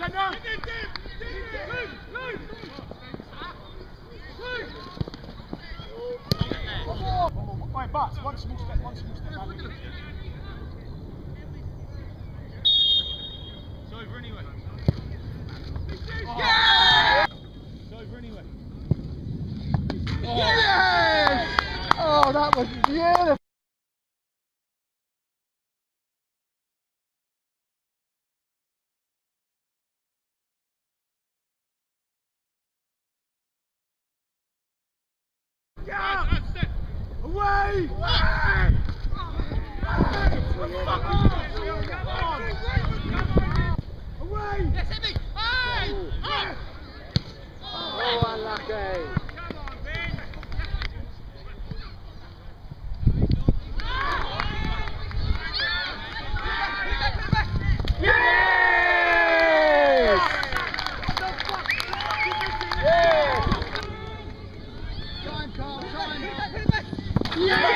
Right, but one small step back. It's over anyway. Yeah! It's over anyway. Yes! Oh, that was beautiful. Yeah! Away! Away! Yes, hit me! Hey! Oh, unlucky. Yes! Yes! Time, Carl, time. Yes!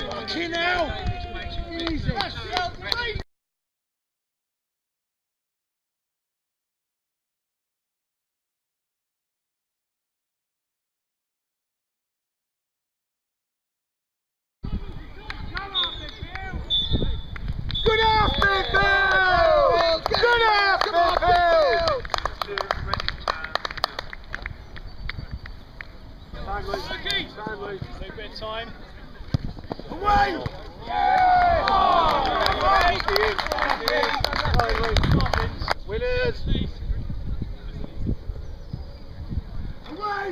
Fucking hell! Easy. Good off, Binfield! Good off, Binfield! Time, Luke. Time, Luke. Take a bit of time. Away! Yeah! Winners! Away!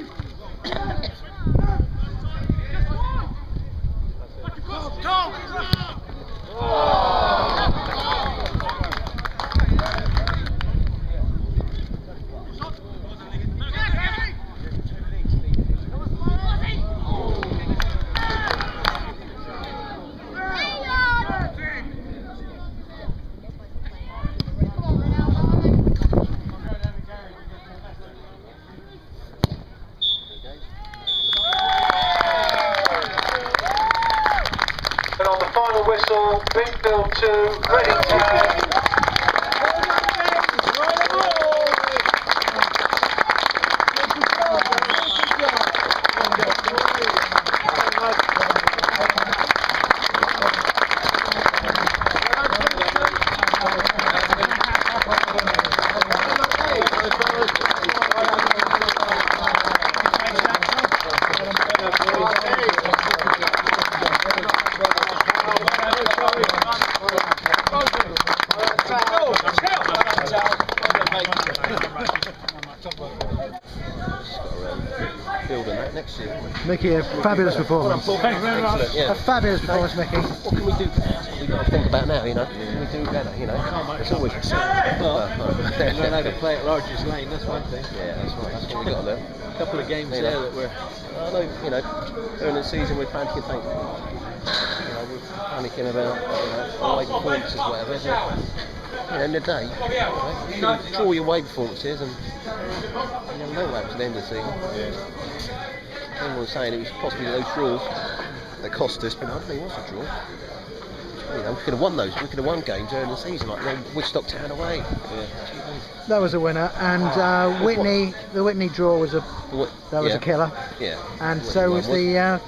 Go! And on the final whistle, Binfield 2, Reading 10. Next year. Mickey, a fabulous performance. Excellent, yeah. A fabulous performance, Mickey. What can we do? We've got to think about now, you know. What can we do better, you know? It's always You don't know to play at Largest Lane, that's one thing. Yeah, that's right. That's what we got to do. A couple of games You there know. that were... I know, you know, during the season we're panicking, we're panicking about, away performances, whatever. But, you know, in the day, you draw your away performances and you never know what happens at the end of the season. Everyone was saying it was possibly those draws that cost us, but I don't think it was a draw. You know, we could have won those. We could have won games during the season, like Woodstock Town away. Yeah. That was a winner, and Whitney. The Whitney draw was a a killer. Yeah. And so was the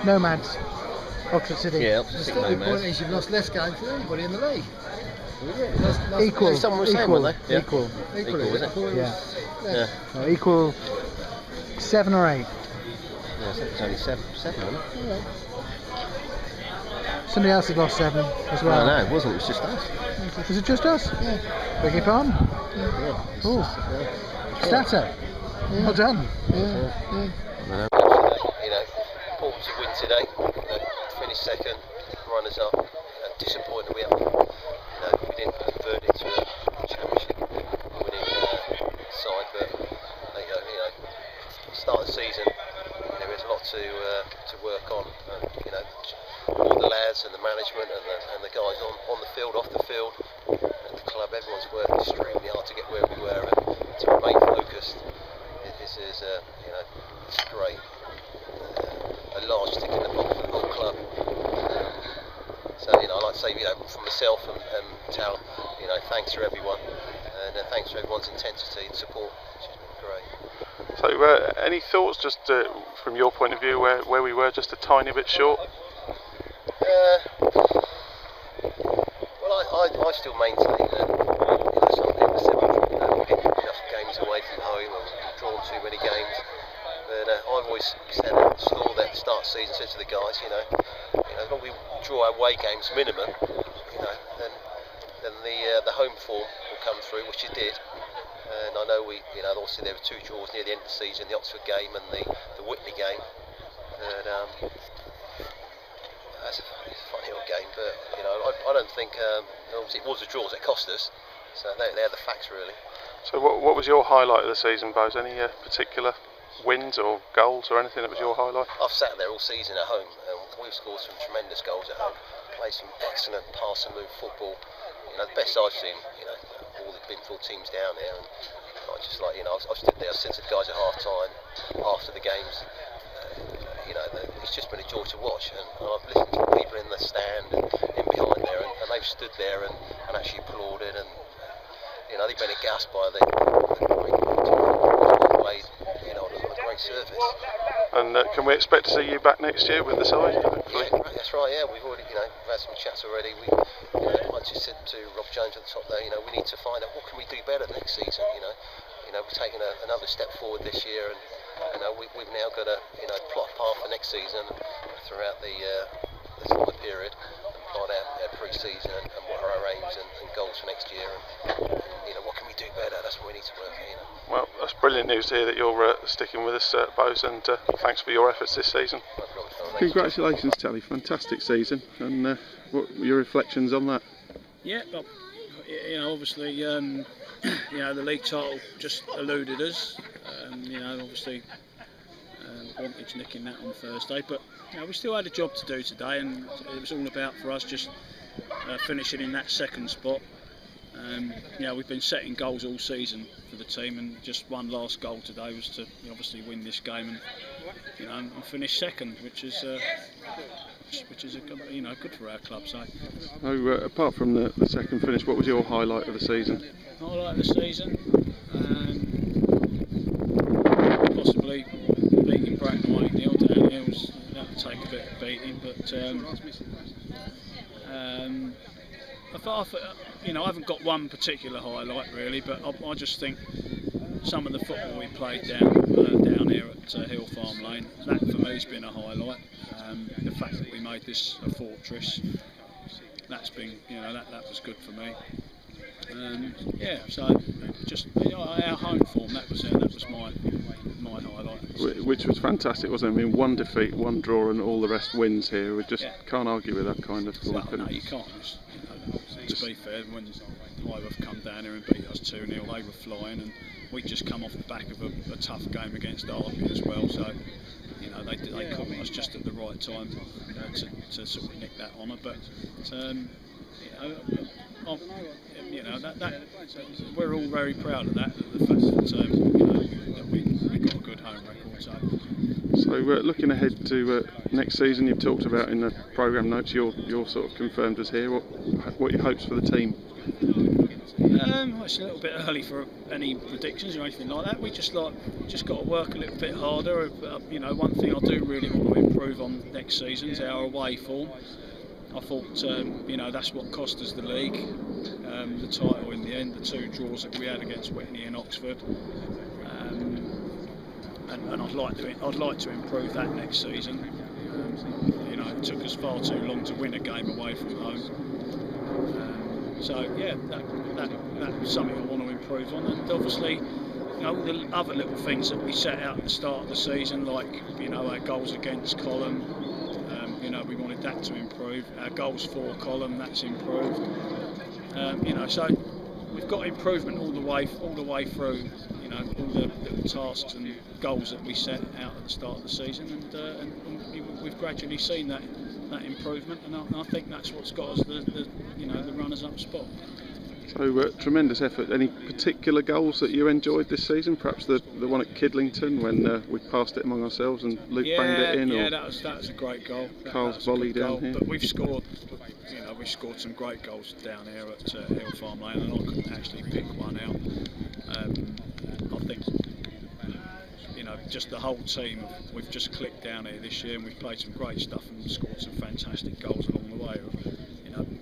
Nomads, Oxford City. Yeah, Oxford City The point Nomads. is you've lost less games than anybody in the league. Equal. Someone was saying, weren't they? Yeah. Equal. Equal, was it? Yeah. Yeah. No, equal 7 or 8. Yeah, I think it's only seven, wasn't it? Somebody else had lost 7 as well. No, it wasn't. It was just us. Was it just us? Yeah. Beg your pardon? Yeah. Oh. Stato. Well done. Yeah. You know, important to win today. Finish second, runners up. Disappointed we haven't. We didn't convert it to a championship winning side, but there you go. Start of the season, there is a lot to work on. All the lads and the management and the guys on the field, off the field, at the club, everyone's worked extremely hard to get where we were and to remain focused. This is, it's great. A large tick in the box for the whole club. thanks to everyone, and thanks to everyone's intensity and support, which has been great. So, any thoughts, just from your point of view, where we were just a tiny bit short? Well, I still maintain that, some people said we've given enough games away from home and we've drawn too many games. But I've always said at the school that at the start of the season, said to the guys, as long as we draw our away games minimum, then the home form will come through, which it did. And I know obviously there were 2 draws near the end of the season, the Oxford game and the Whitney game. And that's a funny old game, but I don't think obviously it was the draws that cost us. So they're the facts really. So what was your highlight of the season, Bose? Any particular wins or goals or anything that was your highlight? I've sat there all season at home and we've scored some tremendous goals at home, played some excellent pass and move football. The best I've seen, all the Binfield teams down there, and I just I've stood there, I said to the guys at half time, after the games, it's just been a joy to watch, and I've listened to people in the stand and in behind there, and they've stood there and actually applauded, and they've been aghast by the great played, on a great surface. And can we expect to see you back next year with the side? Hopefully? Yeah, that's right. Yeah, we've already, we've had some chats already. I just said to Rob Jones at the top there, we need to find out what can we do better next season. We've taken another step forward this year, and we've now got to plot a path for next season throughout the summer period, and plot our pre-season and what are our aims and goals for next year, and what can we do better. That's what we need to work at. Well, that's brilliant news to hear that you're sticking with us, Bose, and thanks for your efforts this season. Congratulations, Telly, fantastic season, and what were your reflections on that? Yeah, well, obviously, the league title just eluded us. Obviously, Wantage nicking that on Thursday, but we still had a job to do today, and it was all about for us just finishing in that second spot. We've been setting goals all season for the team, and just one last goal today was to obviously win this game and finish second, which is good for our club. So, apart from the second finish, what was your highlight of the season? Highlight of the season, possibly beating Bratton 8-0 down here. That would take a bit of beating, but I haven't got one particular highlight really, but I just think some of the football we played down here at Hill Farm Lane, that for me has been a highlight. The fact that we made this a fortress, that's been, that was good for me. So just our home form, that was my highlight. Which was fantastic, wasn't it? I mean, 1 defeat, 1 draw, and all the rest wins here. We just can't argue with that kind of form. No, you can't. To be fair, when Highworth come down here and beat us 2-0, they were flying, and we just come off the back of a tough game against Derby as well. So, they caught us just at the right time to sort of nick that honour. But we're all very proud of that. The fact that we got a good home record. So looking ahead to next season, you've talked about in the programme notes, you're sort of confirmed as here. What are your hopes for the team? It's a little bit early for any predictions or anything like that. We just got to work a little bit harder. One thing I do really want to improve on next season is our away form. I thought that's what cost us the league, the title in the end, the 2 draws that we had against Whitney and Oxford. And I'd like to improve that next season. It took us far too long to win a game away from home. That's something I want to improve on. And obviously, the other little things that we set out at the start of the season, like our goals against column. We wanted that to improve. Our goals for column, that's improved. So we've got improvement all the way through. All the little tasks and goals that we set out at the start of the season, and we've gradually seen that improvement, and I think that's what's got us the runners-up spot. So tremendous effort. Any particular goals that you enjoyed this season? Perhaps the one at Kidlington when we passed it among ourselves and Luke banged it in. Yeah, or that was a great goal. Carl's volley down here. But we've scored some great goals down here at Hill Farm Lane, and I couldn't actually pick one out. I think just the whole team, we've just clicked down here this year, and we've played some great stuff and scored some fantastic goals along the way.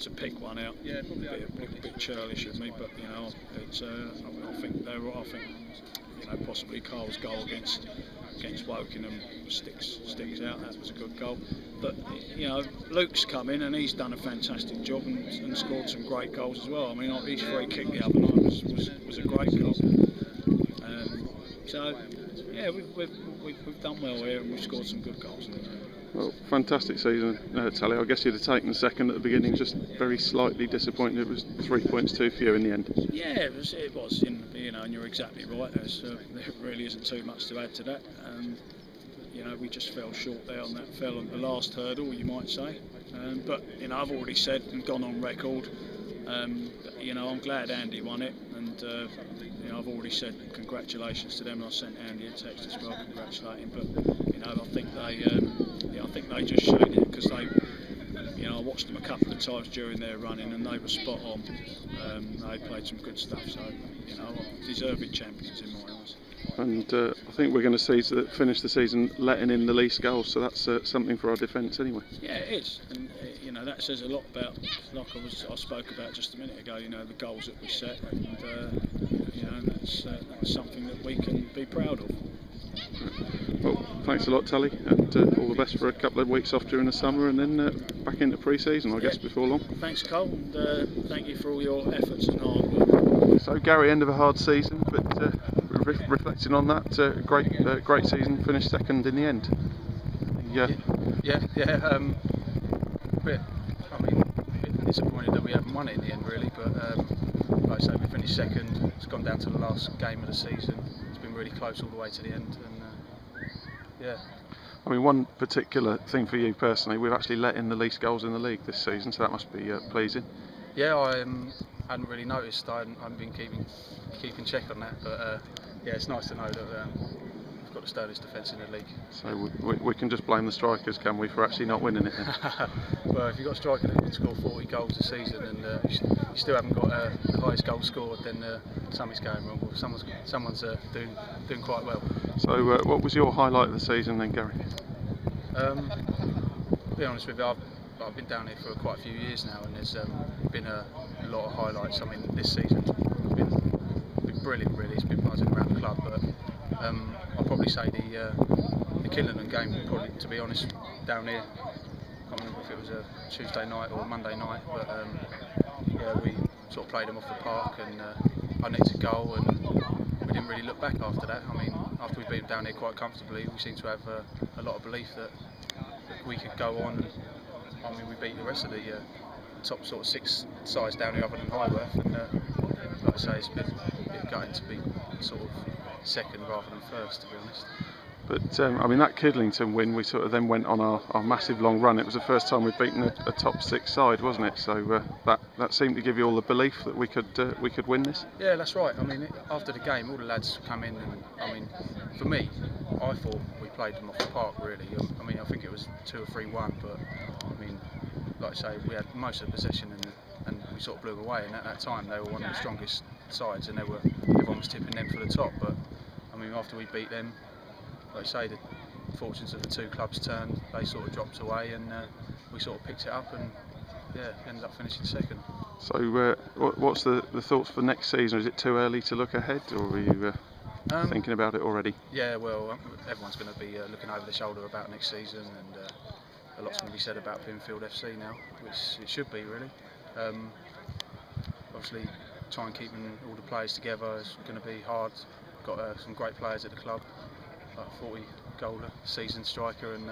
To pick one out, probably a little bit churlish of me, but it's I think possibly Carl's goal against Wokingham sticks out. That was a good goal. But Luke's come in and he's done a fantastic job and scored some great goals as well. I mean, his free kick the other night was a great goal. So yeah, we've done well here and we've scored some good goals. Well, fantastic season, Tally. I guess you'd have taken the second at the beginning, just very slightly disappointed. It was 3 points too few in the end. Yeah, it was, and you're exactly right. There really isn't too much to add to that. We just fell short there on the last hurdle, you might say. But I've already said and gone on record. I'm glad Andy won it, and I've already said congratulations to them. I sent Andy a text as well, congratulating. But I think they just showed it because I watched them a couple of times during their running, and they were spot on. They played some good stuff, so deserving champions in my eyes. And I think we're going to finish the season letting in the least goals, so that's something for our defence anyway. Yeah, it is, and that says a lot about, like I spoke about just a minute ago. The goals that we set, and that's something that we can be proud of. Well, thanks a lot, Tally, and all the best for a couple of weeks off during the summer, and then back into pre-season, I guess, before long. Thanks, Cole, and thank you for all your efforts and hard work. So, Gary, end of a hard season, but reflecting on that, great season, finished second in the end. I mean, a bit disappointed that we haven't won it in the end, really, but like I say, we finished second. It's gone down to the last game of the season. It's been really close all the way to the end, and yeah. I mean, one particular thing for you personally, we've actually let in the least goals in the league this season, so that must be pleasing. Yeah, I hadn't really noticed. I haven't been keeping check on that, but yeah, it's nice to know that we've got the sturdest defence in the league. So we can just blame the strikers, can we, for actually not winning it then? Well, if you've got a striker that can score 40 goals a season and you still haven't got the highest goal scored, then something's going wrong. Well, someone's doing quite well. So what was your highlight of the season then, Gary? To be honest with you, I've been down here for quite a few years now, and there's been a lot of highlights. I mean, this season's been brilliant, really. It's been buzzing around the club, but I'll probably say the Killington game, probably, to be honest, down here. I can't remember if it was a Tuesday night or a Monday night, but yeah, we sort of played them off the park, and I nicked a goal, and we didn't really look back after that. I mean, after we beat them down here quite comfortably, we seem to have a lot of belief that we could go on. And, I mean, we beat the rest of the top sort of 6 sides down here other than Highworth, and like I say, it's been a bit gutting to be sort of second rather than first, to be honest. But I mean, that Kidlington win, we sort of then went on our massive long run. It was the first time we'd beaten a top 6 side, wasn't it? So that seemed to give you all the belief that we could win this. Yeah, that's right. I mean, after the game, all the lads come in, and I mean, for me, I thought we played them off the park, really. I mean, I think it was 2 or 3-1, but I mean, like I say, we had most of the possession, and we sort of blew away. And at that time, they were one of the strongest sides, and everyone was tipping them for the top. But I mean, after we beat them, like I say, the fortunes of the 2 clubs turned. They sort of dropped away, and we sort of picked it up, and yeah, ended up finishing second. So, what's the thoughts for next season? Is it too early to look ahead, or are you thinking about it already? Yeah, well, everyone's going to be looking over the shoulder about next season, and a lot's going to be said about Binfield FC now, which it should be, really. Obviously, trying keeping all the players together is going to be hard. Got some great players at the club, like a 40-goaler, seasoned striker, and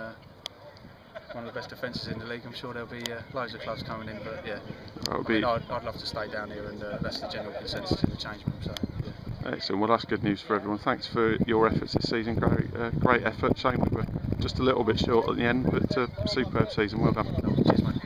one of the best defences in the league. I'm sure there'll be loads of clubs coming in, but yeah, I'd love to stay down here, and that's the general consensus in the change room. So yeah. Excellent. Well, that's good news for everyone. Thanks for your efforts this season, Gary. Great effort. Shame we were just a little bit short at the end, but superb season. Well done. Cheers, mate.